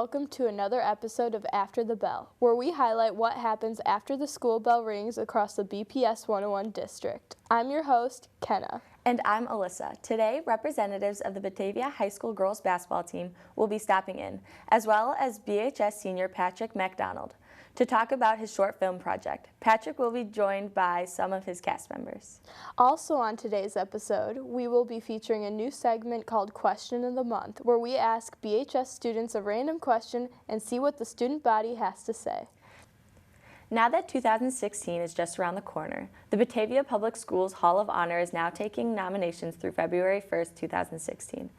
welcome to another episode of After the Bell, where we highlight what happens after the school bell rings across the BPS 101 district. I'm your host, Kenna. And I'm Alyssa. Today, representatives of the Batavia High School girls basketball team will be stopping in, as well as BHS senior Patrick McDonald, to talk about his short film project. Patrick will be joined by some of his cast members. Also on today's episode, we will be featuring a new segment called Question of the Month, where we ask BHS students a random question and see what the student body has to say. Now that 2016 is just around the corner, the Batavia Public Schools Hall of Honor is now taking nominations through February 1st, 2016.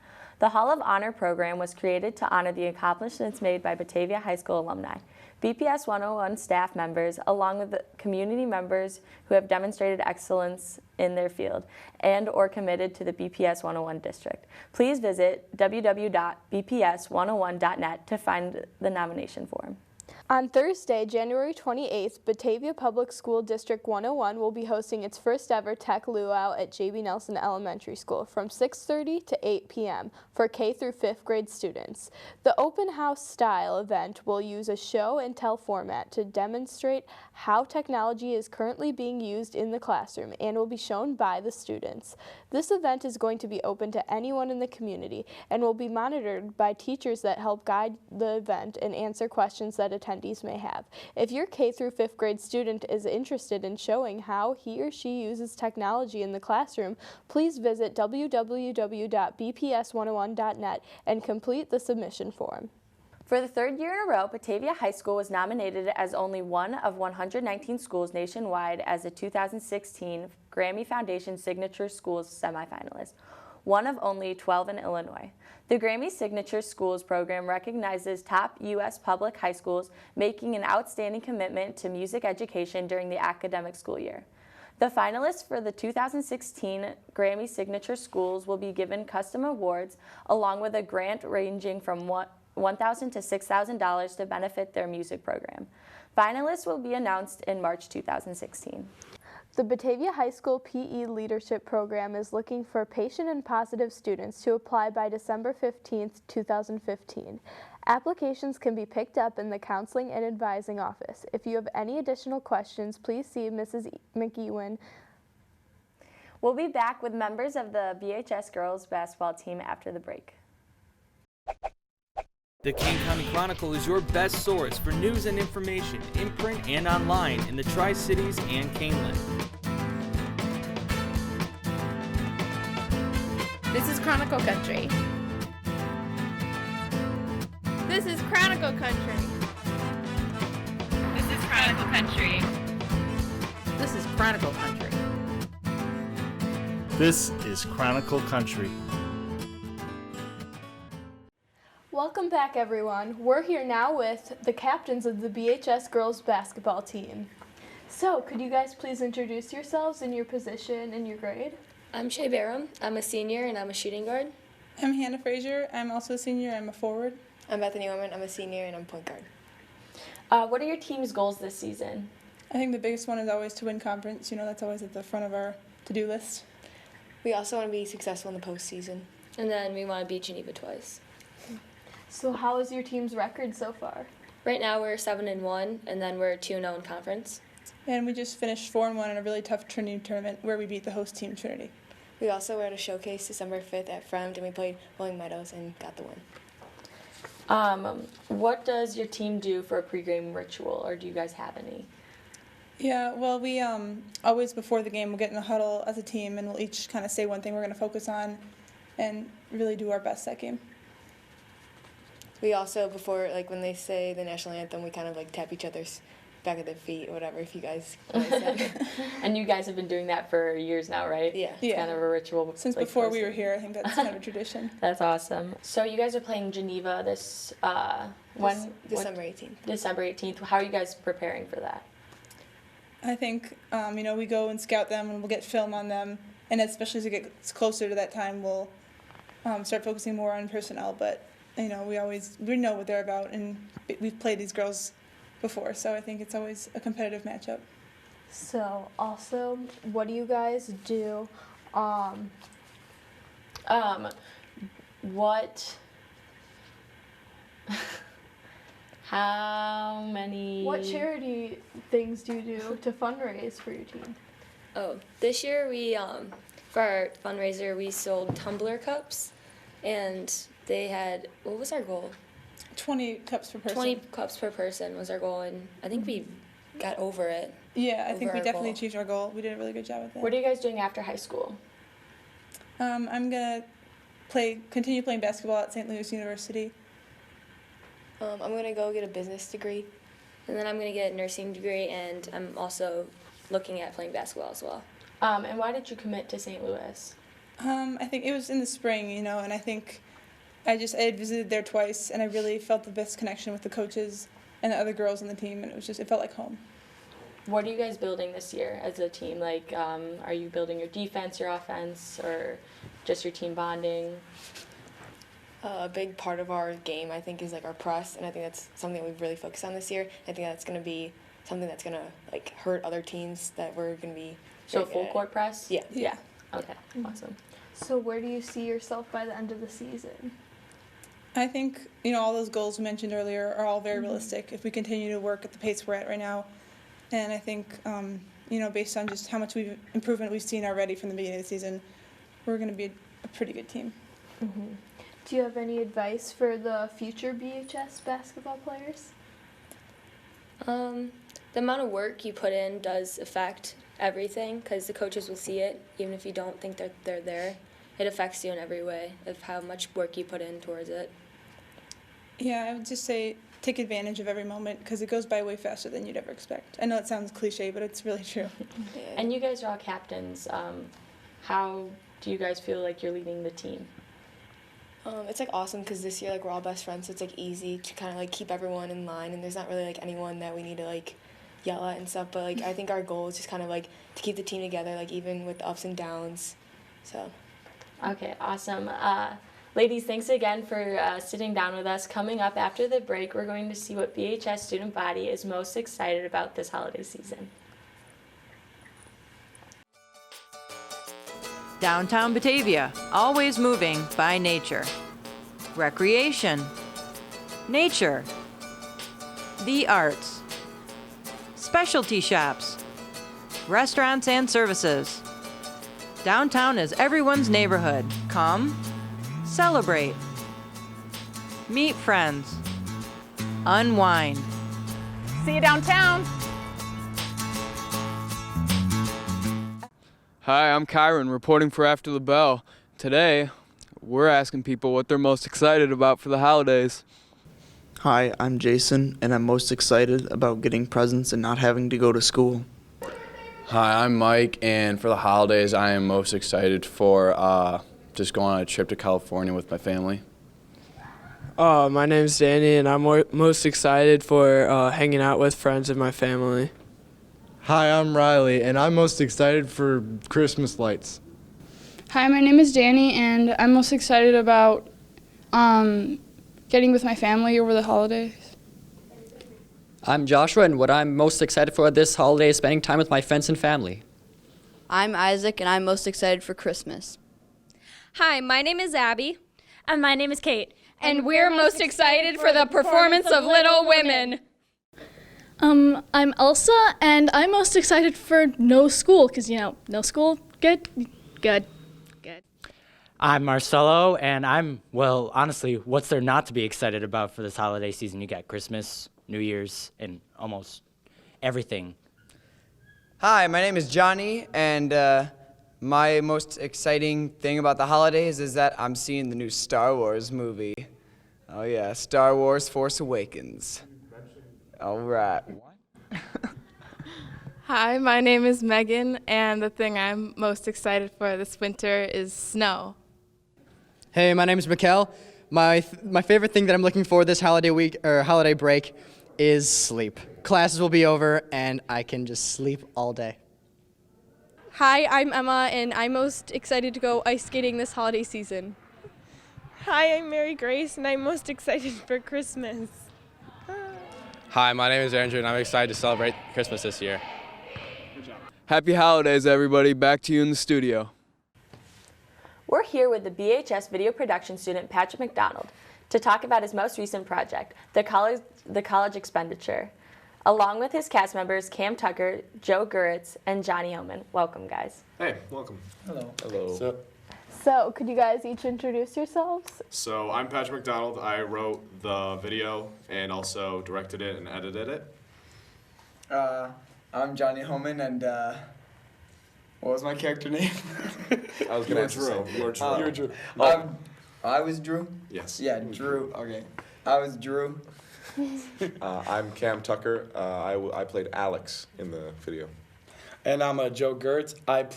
The Hall of Honor program was created to honor the accomplishments made by Batavia High School alumni, BPS 101 staff members, along with the community members who have demonstrated excellence in their field and or committed to the BPS 101 district. Please visit www.bps101.net to find the nomination form. On Thursday, January 28th, Batavia Public School District 101 will be hosting its first ever Tech Luau at J.B. Nelson Elementary School from 6:30 to 8 p.m. for K through 5th grade students. The open house style event will use a show and tell format to demonstrate how technology is currently being used in the classroom and will be shown by the students. This event is going to be open to anyone in the community and will be monitored by teachers that help guide the event and answer questions that attendees may have. If your K through 5th grade student is interested in showing how he or she uses technology in the classroom, please visit www.bps101.net and complete the submission form. For the third year in a row, Batavia High School was nominated as only one of 119 schools nationwide as the 2016 Grammy Foundation Signature Schools semifinalist, one of only 12 in Illinois. The Grammy Signature Schools program recognizes top U.S. public high schools making an outstanding commitment to music education during the academic school year. The finalists for the 2016 Grammy Signature Schools will be given custom awards along with a grant ranging from $1,000 to $6,000 to benefit their music program. Finalists will be announced in March 2016. The Batavia High School PE Leadership Program is looking for patient and positive students to apply by December 15th, 2015. Applications can be picked up in the Counseling and Advising Office. If you have any additional questions, please see Mrs. McEwen. We'll be back with members of the BHS girls basketball team after the break. The Kane County Chronicle is your best source for news and information in print and online in the Tri-Cities and Caneland. This is Chronicle Country. This is Chronicle Country. This is Chronicle Country. This is Chronicle Country. This is Chronicle Country. Welcome back, everyone. We're here now with the captains of the BHS girls basketball team. So, could you guys please introduce yourselves and your position and your grade? I'm Shay Barham. I'm a senior and I'm a shooting guard. I'm Hannah Frazier. I'm also a senior. I'm a forward. I'm Bethany Orman. I'm a senior and I'm point guard. What are your team's goals this season? I think the biggest one is always to win conference. That's always at the front of our to-do list. We also want to be successful in the postseason. And then we want to beat Geneva twice. So how is your team's record so far? Right now we're 7-1, and then we're 2-0 in conference. And we just finished 4-1 in a really tough Trinity tournament where we beat the host team, Trinity. We also were at a showcase December 5th at Fremd, and we played Rolling Meadows and got the win. What does your team do for a pregame ritual, or do you guys have any? Yeah, well, we always before the game we'll get in a huddle as a team, and we'll each kind of say one thing we're going to focus on and really do our best that game. We also, before, when they say the national anthem, we kind of, tap each other's back of their feet or whatever, if you guys understand. And you guys have been doing that for years now, right? Yeah. It's kind of a ritual. Since before we were here, I think that's kind of a tradition. That's awesome. So you guys are playing Geneva this, December 18th. December 18th. How are you guys preparing for that? I think, we go and scout them and we'll get film on them. And especially as it gets closer to that time, we'll start focusing more on personnel. But, we know what they're about, and we've played these girls before, so I think it's always a competitive matchup. So, also, what do you guys do? What How many? What charity things do you do to fundraise for your team? Oh, this year we, for our fundraiser, we sold tumbler cups, and they had, what was our goal? 20 cups per person. 20 cups per person was our goal, and I think we got over it. Yeah, I think over we our definitely goal. achieved our goal. We did a really good job with that. What are you guys doing after high school? I'm gonna continue playing basketball at St. Louis University. I'm gonna go get a business degree. And then I'm going to get a nursing degree, and I'm also looking at playing basketball as well. And why did you commit to St. Louis? I think it was in the spring, and I think I had visited there twice, and I really felt the best connection with the coaches and the other girls on the team, and it felt like home. What are you guys building this year as a team? Like, are you building your defense, your offense, or just your team bonding? A big part of our game, I think, is like our press, and I think that's something that we've really focused on this year. I think that's going to be something that's going to like hurt other teams that we're going to be. So full court press? Yeah. Yeah. Okay. Awesome. So where do you see yourself by the end of the season? I think, all those goals we mentioned earlier are all very realistic if we continue to work at the pace we're at right now. And I think, based on just how much improvement we've seen already from the beginning of the season, we're going to be a pretty good team. Mm-hmm. Do you have any advice for the future BHS basketball players? The amount of work you put in does affect everything, because the coaches will see it, even if you don't think that they're there. It affects you in every way of how much work you put in towards it. Yeah, I would just say take advantage of every moment because it goes by way faster than you'd ever expect. I know it sounds cliche, but it's really true. And you guys are all captains. How do you guys feel like you're leading the team? It's like awesome because this year like we're all best friends, so it's like easy to kind of like keep everyone in line, and there's not really like anyone that we need to like yell at and stuff. But like I think our goal is just kind of like to keep the team together, like even with the ups and downs. So. Okay, awesome. Ladies, thanks again for sitting down with us. Coming up after the break, we're going to see what BHS student body is most excited about this holiday season. Downtown Batavia, always moving by nature. Recreation, nature, the arts, specialty shops, restaurants and services. Downtown is everyone's neighborhood. Come, celebrate, meet friends, unwind. See you downtown. Hi, I'm Kyron, reporting for After the Bell. Today, we're asking people what they're most excited about for the holidays. Hi, I'm Jason, and I'm most excited about getting presents and not having to go to school. Hi, I'm Mike, and for the holidays, I am most excited for just going on a trip to California with my family. My name's Danny, and I'm most excited for hanging out with friends and my family. Hi, I'm Riley, and I'm most excited for Christmas lights. Hi, my name is Danny, and I'm most excited about getting with my family over the holidays. I'm Joshua, and what I'm most excited for this holiday is spending time with my friends and family. I'm Isaac, and I'm most excited for Christmas. Hi, my name is Abby. And my name is Kate. And we're most excited for the performance of Little Women. I'm Elsa, and I'm most excited for no school, because, no school, good. I'm Marcelo, and honestly, what's there not to be excited about for this holiday season? You got Christmas, New Year's, and almost everything. Hi, my name is Johnny, and my most exciting thing about the holidays is that I'm seeing the new Star Wars movie. Oh yeah, Star Wars Force Awakens. All right. Hi, my name is Megan, and the thing I'm most excited for this winter is snow. Hey, my name is Mikkel. My favorite thing that I'm looking for this holiday week or holiday break is sleep. Classes will be over, and I can just sleep all day. Hi, I'm Emma, and I'm most excited to go ice skating this holiday season. Hi, I'm Mary Grace, and I'm most excited for Christmas. Hi, my name is Andrew, and I'm excited to celebrate Christmas this year. Happy holidays, everybody. Back to you in the studio. We're here with the BHS video production student, Patrick McDonald. to talk about his most recent project, the college expenditure, along with his cast members Cam Tucker, Joe Guritz, and Johnny Oman. Welcome, guys. Hey, welcome. Hello. Hello. So, could you guys each introduce yourselves? So I'm Patrick McDonald. I wrote the video and also directed it and edited it. I'm Johnny Homan, and what was my character name? I was going to Drew. You were Drew. You were Drew. I was Drew? Yes. Yeah, Drew. Okay. I was Drew. I'm Cam Tucker. I played Alex in the video. And I'm Joe Gertz. I'm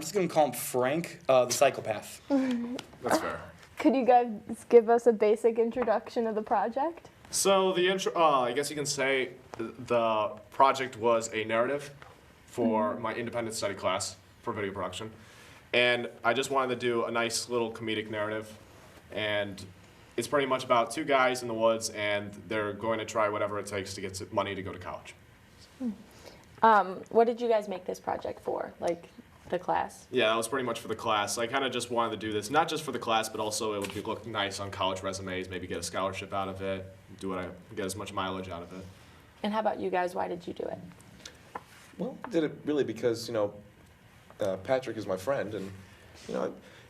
just going to call him Frank, the psychopath. That's fair. Could you guys give us a basic introduction of the project? So the intro, I guess you can say the project was a narrative for my independent study class for video production. And I just wanted to do a nice little comedic narrative. And it's pretty much about two guys in the woods, and they're going to try whatever it takes to get money to go to college. What did you guys make this project for, like the class? Yeah, that was pretty much for the class. I kind of just wanted to do this, not just for the class, but also it would look nice on college resumes, maybe get a scholarship out of it, get as much mileage out of it. And how about you guys? Why did you do it? Well, I did it really because, Patrick is my friend, and,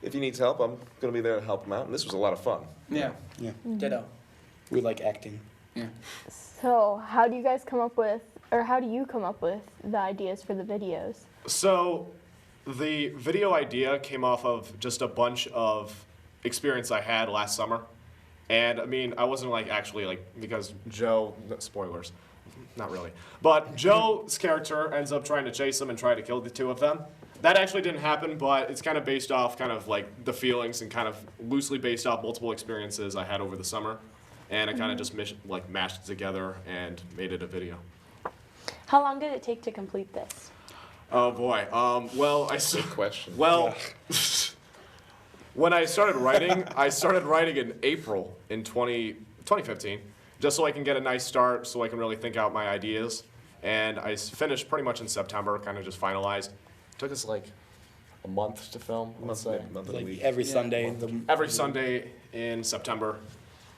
if he needs help, I'm going to be there to help him out, and this was a lot of fun. Yeah. Ditto. We like acting. Yeah. So, how do you come up with the ideas for the videos? So, the video idea came off of just a bunch of experience I had last summer. And, I wasn't because Joe, spoilers, not really. But Joe's character ends up trying to chase him and try to kill the two of them. That actually didn't happen, but it's kind of based off the feelings and kind of loosely based off multiple experiences I had over the summer. And I kind of just mashed it together and made it a video. How long did it take to complete this? Oh boy. Good question. Well, when I started writing in April in 2015, just so I can get a nice start, so I can really think out my ideas. And I finished pretty much in September, kind of just finalized. It took us a month to film, let's say. Month and a week. Every Sunday. Every Sunday in September,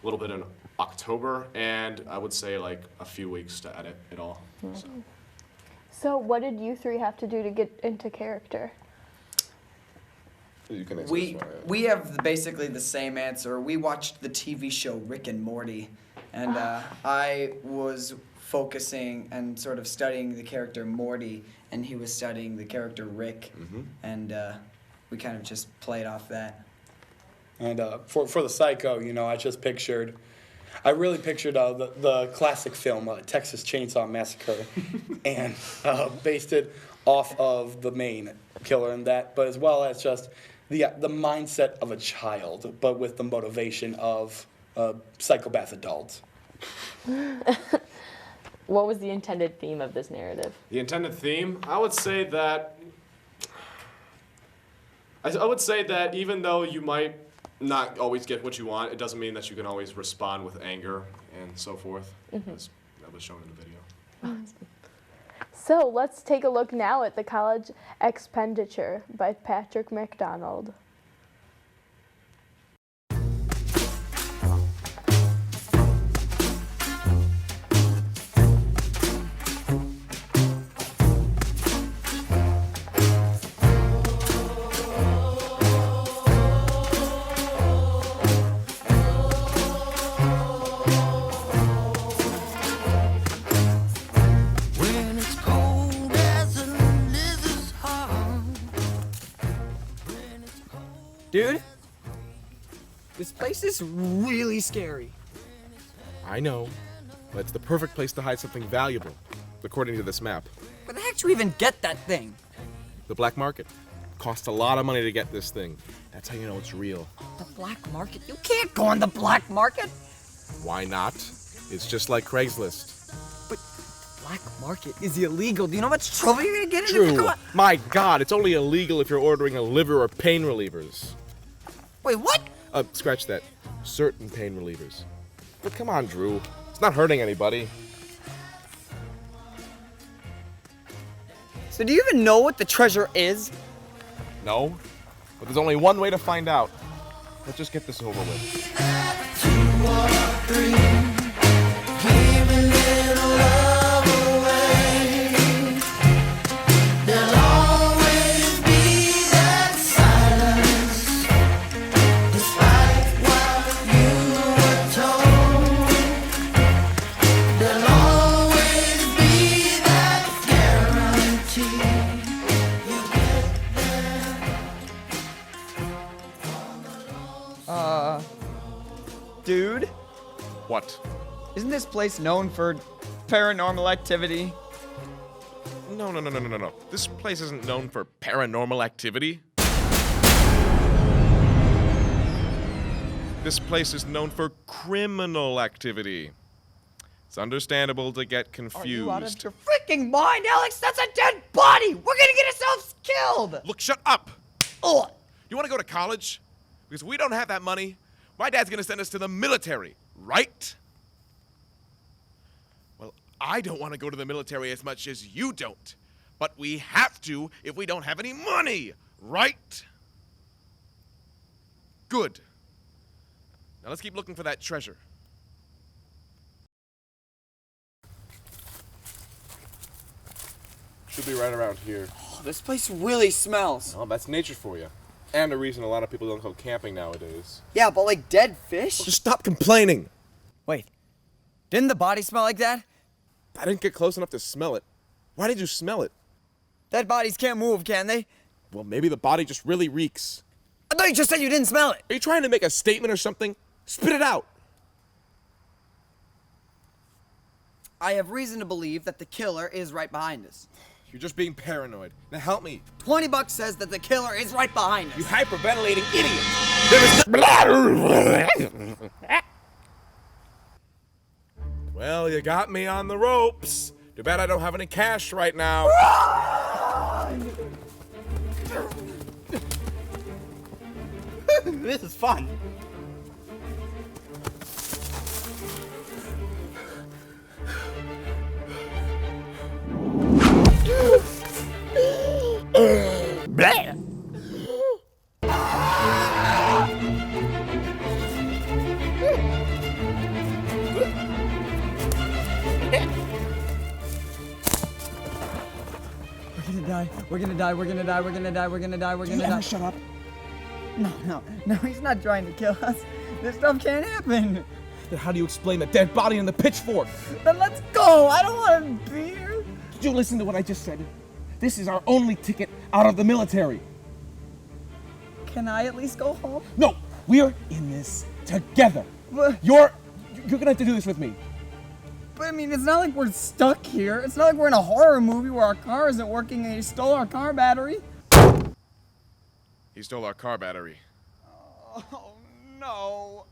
a little bit in October, and I would say a few weeks to edit it all. So what did you three have to do to get into character? You can We have basically the same answer. We watched the TV show Rick and Morty, and I was focusing and sort of studying the character Morty, and he was studying the character Rick, and we kind of just played off that. And for the Psycho, I really pictured the classic film, Texas Chainsaw Massacre, and based it off of the main killer in that, but as well as just the mindset of a child, but with the motivation of a psychopath adult. What was the intended theme of this narrative? The intended theme? I would say that even though you might not always get what you want, it doesn't mean that you can always respond with anger and so forth, as that was shown in the video. So let's take a look now at the college expenditure by Patrick McDonald. Dude, this place is really scary. I know, but it's the perfect place to hide something valuable, according to this map. Where the heck do we even get that thing? The black market. Costs a lot of money to get this thing. That's how you know it's real. The black market? You can't go on the black market! Why not? It's just like Craigslist. But black market is illegal. Do you know how much trouble you're gonna get in? True. My God, it's only illegal if you're ordering a liver or pain relievers. Wait, what? Scratch that. Certain pain relievers. But come on, Drew. It's not hurting anybody. So do you even know what the treasure is? No, but there's only one way to find out. Let's just get this over with. What? Isn't this place known for paranormal activity? No. This place isn't known for paranormal activity. This place is known for criminal activity. It's understandable to get confused. Are you out of your freaking mind, Alex? That's a dead body! We're gonna get ourselves killed! Look, shut up! Ugh. You want to go to college? Because we don't have that money. My dad's gonna send us to the military, right? Well, I don't want to go to the military as much as you don't. But we have to if we don't have any money, right? Good. Now let's keep looking for that treasure. Should be right around here. Oh, this place really smells. Oh, that's nature for you. And a reason a lot of people don't go camping nowadays. Yeah, but like dead fish? Just stop complaining. Wait, didn't the body smell like that? I didn't get close enough to smell it. Why did you smell it? Dead bodies can't move, can they? Well, maybe the body just really reeks. I thought you just said you didn't smell it. Are you trying to make a statement or something? Spit it out. I have reason to believe that the killer is right behind us. You're just being paranoid. Now help me. $20 says that the killer is right behind us. You hyperventilating idiot. There is Well, you got me on the ropes. Too bad I don't have any cash right now. This is fun. We're gonna die. Shut up. No, he's not trying to kill us. This stuff can't happen. Then how do you explain the dead body and the pitchfork? Then let's go. I don't want to be here. Did you listen to what I just said? This is our only ticket out of the military. Can I at least go home? No, we're in this together. But, You're gonna have to do this with me. I mean, it's not like we're stuck here. It's not like we're in a horror movie where our car isn't working and he stole our car battery. He stole our car battery. Oh, no.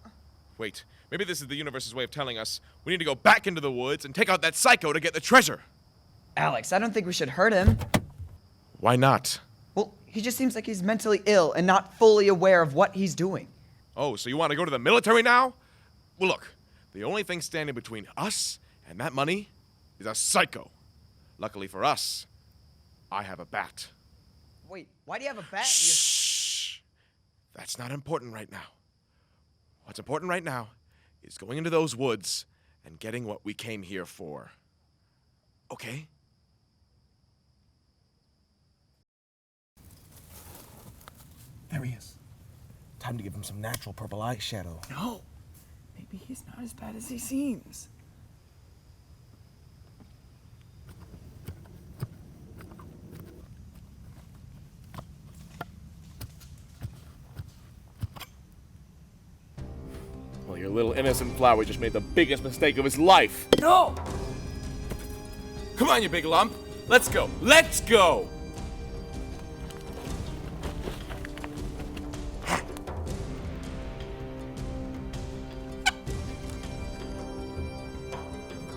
Wait, maybe this is the universe's way of telling us we need to go back into the woods and take out that psycho to get the treasure. Alex, I don't think we should hurt him. Why not? Well, he just seems like he's mentally ill and not fully aware of what he's doing. Oh, so you want to go to the military now? Well, look, the only thing standing between us and that money is a psycho. Luckily for us, I have a bat. Wait, why do you have a bat? Shh. That's not important right now. What's important right now is going into those woods and getting what we came here for. Okay? There he is. Time to give him some natural purple eyeshadow. No. Maybe he's not as bad as he seems. Well, your little innocent flower just made the biggest mistake of his life. No! Come on, you big lump. Let's go. Let's go!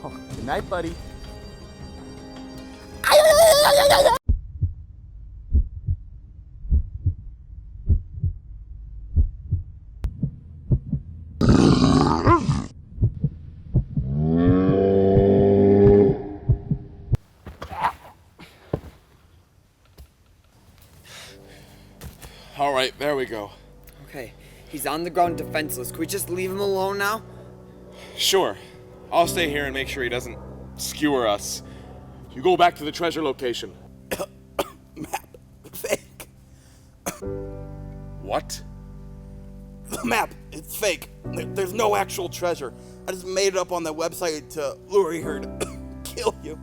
Good night, buddy. All right, there we go. Okay, he's on the ground defenseless. Can we just leave him alone now? Sure. I'll stay here and make sure he doesn't skewer us. You go back to the treasure location. Map. Fake. What? The map. It's fake. There's no actual treasure. I just made it up on that website to lure her to kill you.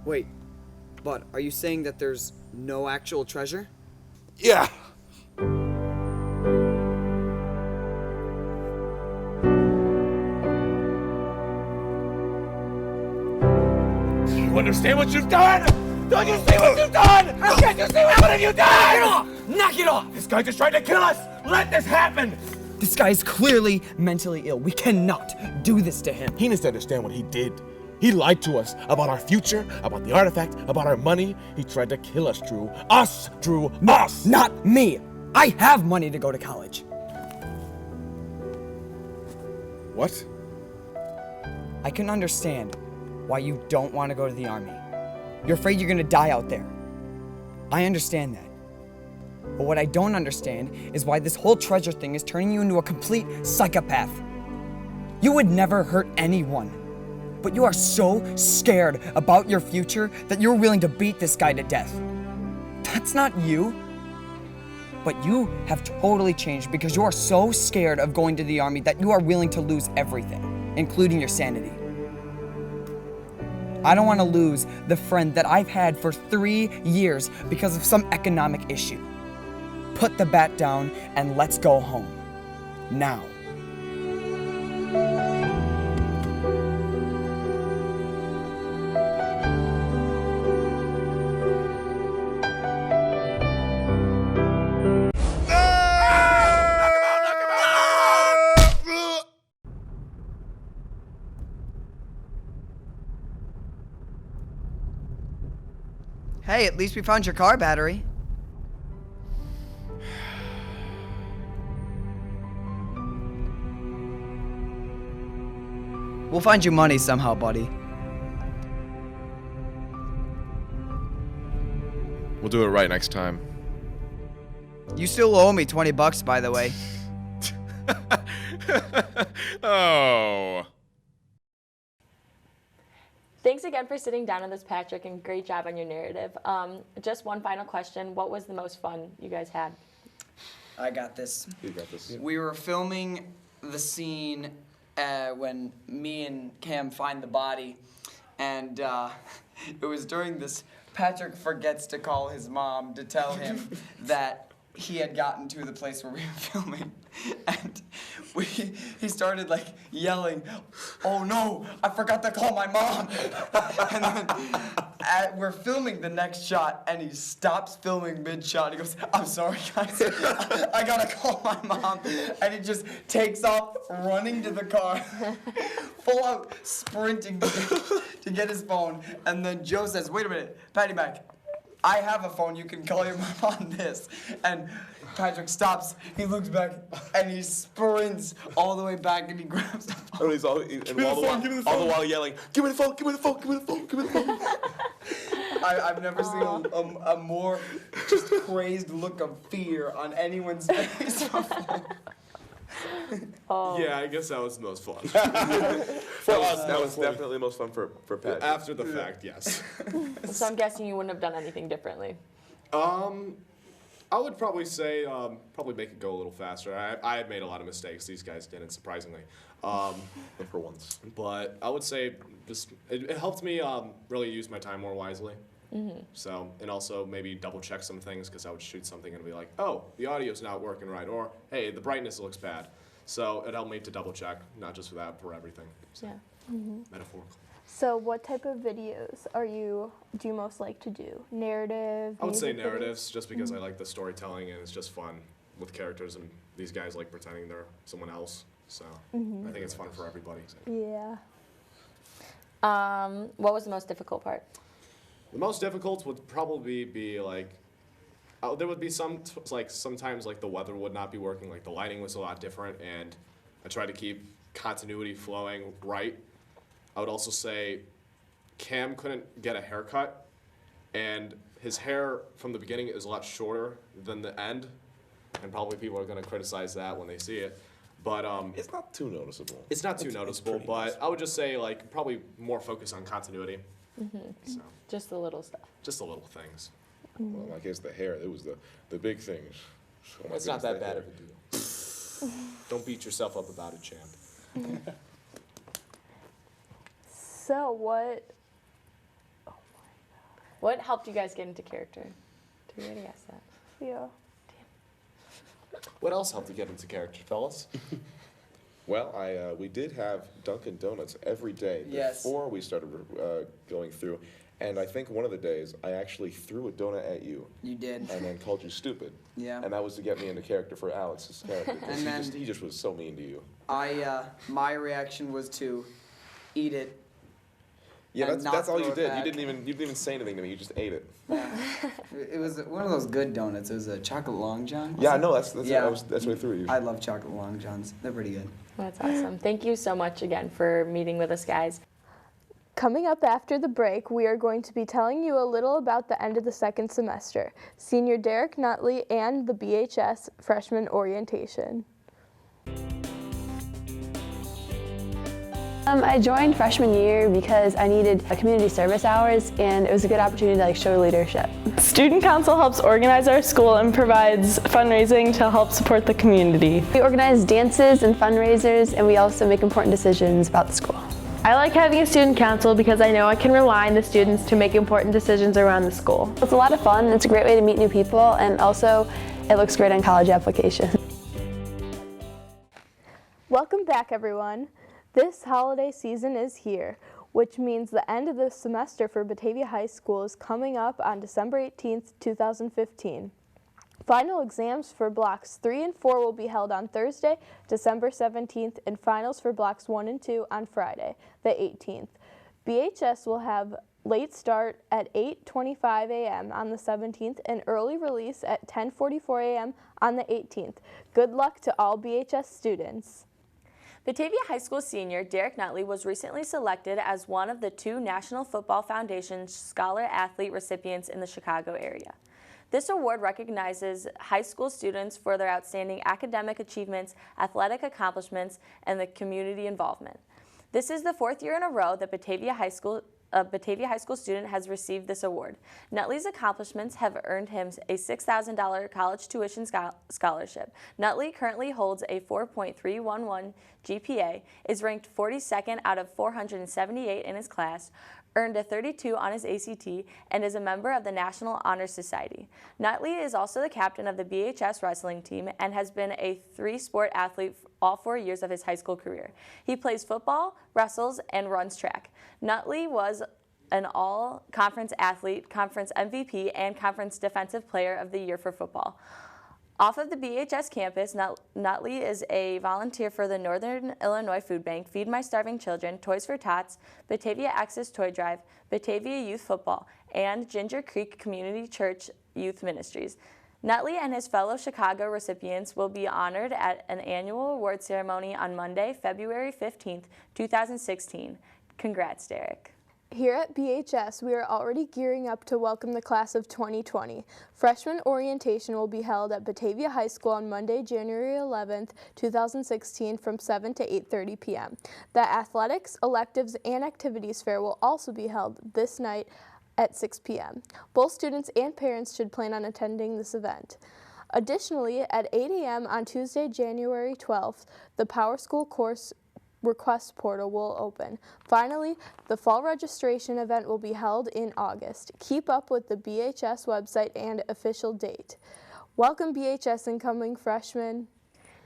Wait, but are you saying that there's no actual treasure? Yeah. understand what you've done? Don't you see what you've done? Can't you see what have you done? Knock it off! Knock it off! This guy just tried to kill us! Let this happen! This guy is clearly mentally ill. We cannot do this to him. He needs to understand what he did. He lied to us about our future, about the artifact, about our money. He tried to kill us, Drew. Us, Drew. Us! Not me! I have money to go to college. What? I can understand why you don't want to go to the army. You're afraid you're gonna die out there. I understand that. But what I don't understand is why this whole treasure thing is turning you into a complete psychopath. You would never hurt anyone, but you are so scared about your future that you're willing to beat this guy to death. That's not you. But you have totally changed because you are so scared of going to the army that you are willing to lose everything, including your sanity. I don't want to lose the friend that I've had for 3 years because of some economic issue. Put the bat down and let's go home. Now. Hey, at least we found your car battery. We'll find you money somehow, buddy. We'll do it right next time. You still owe me $20, by the way. Oh. Thanks again for sitting down with us, Patrick, and great job on your narrative. Just one final question. What was the most fun you guys had? I got this. You got this. We were filming the scene when me and Cam find the body, and it was during this. Patrick forgets to call his mom to tell him that he had gotten to the place where we were filming, and he started like yelling, "Oh no, I forgot to call my mom!" And then we're filming the next shot, and he stops filming mid-shot. He goes, "I'm sorry, guys, I gotta call my mom," and he just takes off running to the car, full out sprinting to get his phone. And then Joe says, "Wait a minute, Patty Mac, I have a phone, you can call your mom on this." And Patrick stops, he looks back, and he sprints all the way back, and he grabs the phone. And all the while yelling, "Give me the phone, give me the phone, give me the phone, give me the phone." I've never seen a more just crazed look of fear on anyone's face before. Yeah, I guess that was the most fun. For us, that was definitely the most fun for Pat. After the fact, yes. So I'm guessing you wouldn't have done anything differently. I would probably say probably make it go a little faster. I had made a lot of mistakes. These guys didn't, surprisingly. For once. But I would say just it helped me really use my time more wisely. Mm-hmm. So, and also maybe double check some things, because I would shoot something and be like, oh, the audio's not working right, or hey, the brightness looks bad. So it helped me to double check, not just for that, for everything. So, yeah. Mm-hmm. Metaphorical. So what type of videos do you most like to do? Narrative? I would say music narratives, videos? just because Mhm. I like the storytelling and it's just fun with characters, and these guys like pretending they're someone else. So Mhm. I think it's fun for everybody. Yeah. What was the most difficult part? The most difficult would probably be like, there would be sometimes like the weather would not be working, like the lighting was a lot different, and I tried to keep continuity flowing right. I would also say Cam couldn't get a haircut, and his hair from the beginning is a lot shorter than the end, and probably people are going to criticize that when they see it. But it's not too noticeable. It's not too noticeable, but I would just say like probably more focus on continuity. Mm-hmm. So Just the little stuff. just the little things. Well, I guess the hair, it was the big things. Oh my It's not goodness, that bad the of a deal. Don't beat yourself up about it, champ. So What helped you guys get into character? Did we already ask that? Yeah. What else helped you get into character, fellas? Well, we did have Dunkin' Donuts every day Yes. before we started going through, And I think one of the days I actually threw a donut at you. You did. And then called you stupid. Yeah. And that was to get me into character for Alex's character. 'Cause And then- he just was so mean to you. My reaction was to eat it. Yeah, and that's all not you throw it did. You back. didn't even say anything to me. You just ate it. It was one of those good donuts. It was a chocolate long john. Yeah, I know. That's Yeah. what I threw at you. I love chocolate long johns. They're pretty good. That's awesome. Thank you so much again for meeting with us, guys. Coming up after the break, we are going to be telling you a little about the end of the second semester, Senior Derek Nutley, and the BHS freshman orientation. I joined freshman year because I needed community service hours, and it was a good opportunity to show leadership. Student Council helps organize our school and provides fundraising to help support the community. We organize dances and fundraisers, and we also make important decisions about the school. I like having a student council because I know I can rely on the students to make important decisions around the school. It's a lot of fun. It's a great way to meet new people, and also it looks great on college applications. Welcome back, everyone. This holiday season is here, which means the end of the semester for Batavia High School is coming up on December 18th, 2015. Final exams for blocks 3 and 4 will be held on Thursday, December 17th, and finals for blocks 1 and 2 on Friday, the 18th. BHS will have late start at 8:25 a.m. on the 17th and early release at 10:44 a.m. on the 18th. Good luck to all BHS students. Batavia High School senior Derek Nutley was recently selected as one of the 2 National Football Foundation Scholar Athlete recipients in the Chicago area. This award recognizes high school students for their outstanding academic achievements, athletic accomplishments, and the community involvement. This is the 4th year in a row that Batavia High School student has received this award. Nutley's accomplishments have earned him a $6,000 college tuition scholarship. Nutley currently holds a 4.311 GPA, is ranked 42nd out of 478 in his class, earned a 32 on his ACT, and is a member of the National Honor Society. Nutley is also the captain of the BHS wrestling team and has been a 3-sport athlete all 4 years of his high school career. He plays football, wrestles, and runs track. Nutley was an all-conference athlete, conference MVP, and conference defensive player of the year for football. Off of the BHS campus, Nutley is a volunteer for the Northern Illinois Food Bank, Feed My Starving Children, Toys for Tots, Batavia Access Toy Drive, Batavia Youth Football, and Ginger Creek Community Church Youth Ministries. Nutley and his fellow Chicago recipients will be honored at an annual award ceremony on Monday, February 15th, 2016. Congrats, Derek. Here at BHS, we are already gearing up to welcome the class of 2020. Freshman orientation will be held at Batavia High School on Monday, January 11th, 2016 from 7 to 8:30 p.m. The athletics, electives, and activities fair will also be held this night at 6 p.m. Both students and parents should plan on attending this event. Additionally, at 8 a.m. on Tuesday, January 12th, the Power School course request portal will open. Finally, the fall registration event will be held in August. Keep up with the BHS website and official date. Welcome BHS incoming freshmen.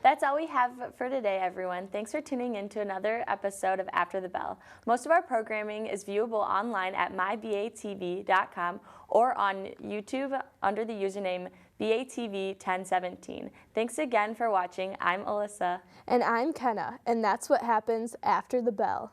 That's all we have for today, everyone. Thanks for tuning in to another episode of After the Bell. Most of our programming is viewable online at mybatv.com or on YouTube under the username BATV1017. Thanks again for watching. I'm Alyssa. And I'm Kenna, and that's what happens after the bell.